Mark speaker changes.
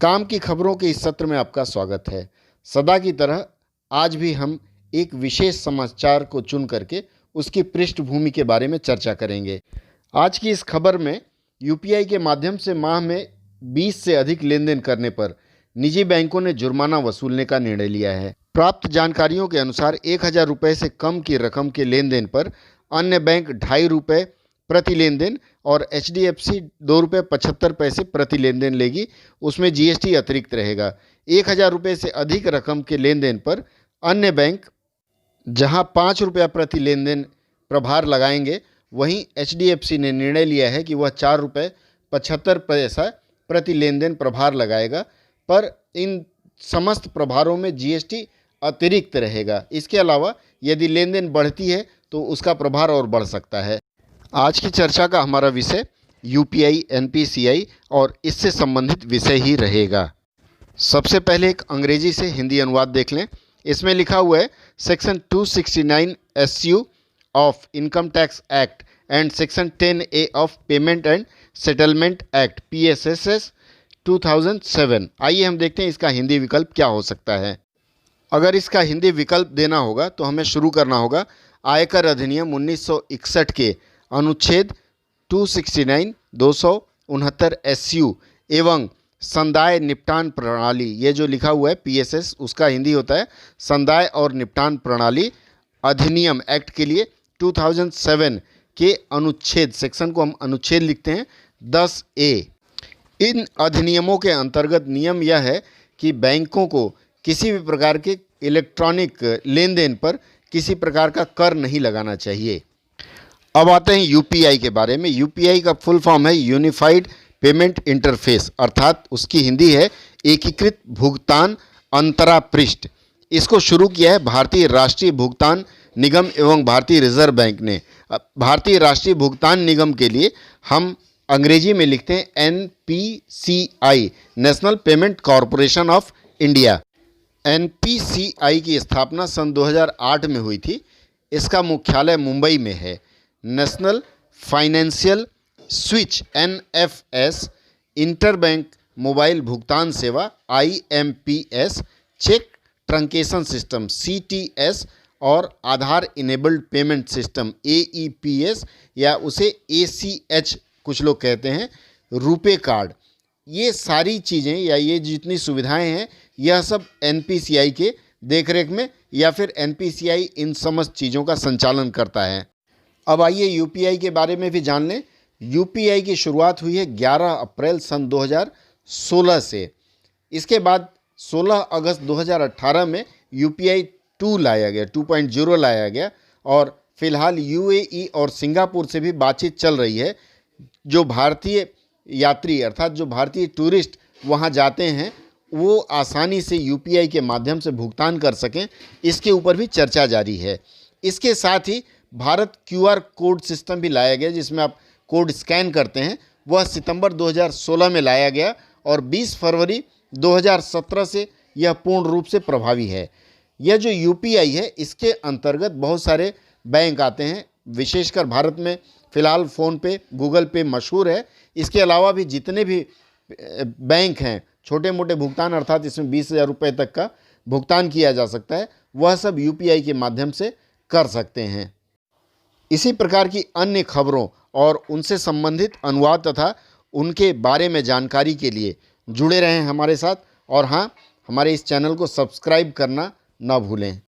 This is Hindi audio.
Speaker 1: काम की खबरों के इस सत्र में आपका स्वागत है। सदा की तरह आज भी हम एक विशेष समाचार को चुन करके उसकी पृष्ठभूमि के बारे में चर्चा करेंगे। आज की इस खबर में यूपीआई के माध्यम से माह में 20 से अधिक लेन देन करने पर निजी बैंकों ने जुर्माना वसूलने का निर्णय लिया है। प्राप्त जानकारियों के अनुसार 1000 रुपये से कम की रकम के लेन देन पर अन्य बैंक 2.5 रुपये प्रति लेन देन और एचडीएफसी 2 रुपये 75 पैसे प्रति लेन देन लेगी। उसमें जीएसटी अतिरिक्त रहेगा। 1000 रुपये से अधिक रकम के लेन देन पर अन्य बैंक जहां 5 रुपया प्रति लेन देन प्रभार लगाएंगे, वहीं एचडीएफसी ने निर्णय लिया है कि वह 4 रुपये 75 पैसा प्रति लेन देन प्रभार लगाएगा, पर इन समस्त प्रभारों में जीएसटी अतिरिक्त रहेगा। इसके अलावा यदि लेन देन बढ़ती है तो उसका प्रभार और बढ़ सकता है। आज की चर्चा का हमारा विषय यूपीआई, एनपीसीआई और इससे संबंधित विषय ही रहेगा। सबसे पहले एक अंग्रेजी से हिंदी अनुवाद देख लें। इसमें लिखा हुआ है section 269 SU of income tax act and section 10A of payment and settlement act PSSS 2007। आइए हम देखते हैं इसका हिंदी विकल्प क्या हो सकता है। अगर इसका हिंदी विकल्प देना होगा तो हमें शुरू करना होगा आयकर अधिनियम 1961 के अनुच्छेद 269 269 SU एवं संदाय निपटान प्रणाली, ये जो लिखा हुआ है PSS, उसका हिंदी होता है संदाय और निपटान प्रणाली अधिनियम एक्ट के लिए 2007 के अनुच्छेद, सेक्शन को हम अनुच्छेद लिखते हैं 10A। इन अधिनियमों के अंतर्गत नियम यह है कि बैंकों को किसी भी प्रकार के इलेक्ट्रॉनिक लेन देन पर किसी प्रकार का कर नहीं लगाना चाहिए। अब आते हैं यूपीआई के बारे में। यूपीआई का फुल फॉर्म है यूनिफाइड पेमेंट इंटरफेस, अर्थात उसकी हिंदी है एकीकृत भुगतान अंतरापृष्ठ। इसको शुरू किया है भारतीय राष्ट्रीय भुगतान निगम एवं भारतीय रिजर्व बैंक ने। भारतीय राष्ट्रीय भुगतान निगम के लिए हम अंग्रेजी में लिखते हैं NPCI, national payment corporation of India. NPCI की स्थापना सन 2008 में हुई थी। इसका मुख्यालय मुंबई में है। National financial switch NFS, interbank mobile भुगतान सेवा IMPS, cheque truncation system CTS और Aadhaar enabled payment system AEPS या उसे ACH कुछ लोग कहते हैं, रुपे कार्ड, ये सारी चीज़ें या ये जितनी सुविधाएं हैं यह सब NPCI के देखरेख में या फिर NPCI इन समस्त चीज़ों का संचालन करता है। अब आइए यूपीआई के बारे में भी जान लें। यूपीआई की शुरुआत हुई है 11 अप्रैल सन 2016 से। इसके बाद 16 अगस्त 2018 में यूपीआई 2 लाया गया, 2.0 लाया गया और फिलहाल UAE और सिंगापुर से भी बातचीत चल रही है। जो भारतीय यात्री अर्थात जो भारतीय टूरिस्ट वहां जाते हैं वो आसानी से यूपीआई के माध्यम से भुगतान कर सकें, इसके ऊपर भी चर्चा जारी है। इसके साथ ही भारत QR कोड सिस्टम भी लाया गया, जिसमें आप कोड स्कैन करते हैं। वह सितंबर 2016 में लाया गया और 20 फरवरी 2017 से यह पूर्ण रूप से प्रभावी है। यह जो यूपीआई है इसके अंतर्गत बहुत सारे बैंक आते हैं। विशेषकर भारत में फ़िलहाल फ़ोनपे, गूगल पे मशहूर है। इसके अलावा भी जितने भी बैंक हैं, छोटे मोटे भुगतान अर्थात इसमें 20,000 रुपये तक का भुगतान किया जा सकता है, वह सब यूपीआई के माध्यम से कर सकते हैं। इसी प्रकार की अन्य खबरों और उनसे संबंधित अनुवाद तथा उनके बारे में जानकारी के लिए जुड़े रहें हमारे साथ और हाँ, हमारे इस चैनल को सब्सक्राइब करना ना भूलें।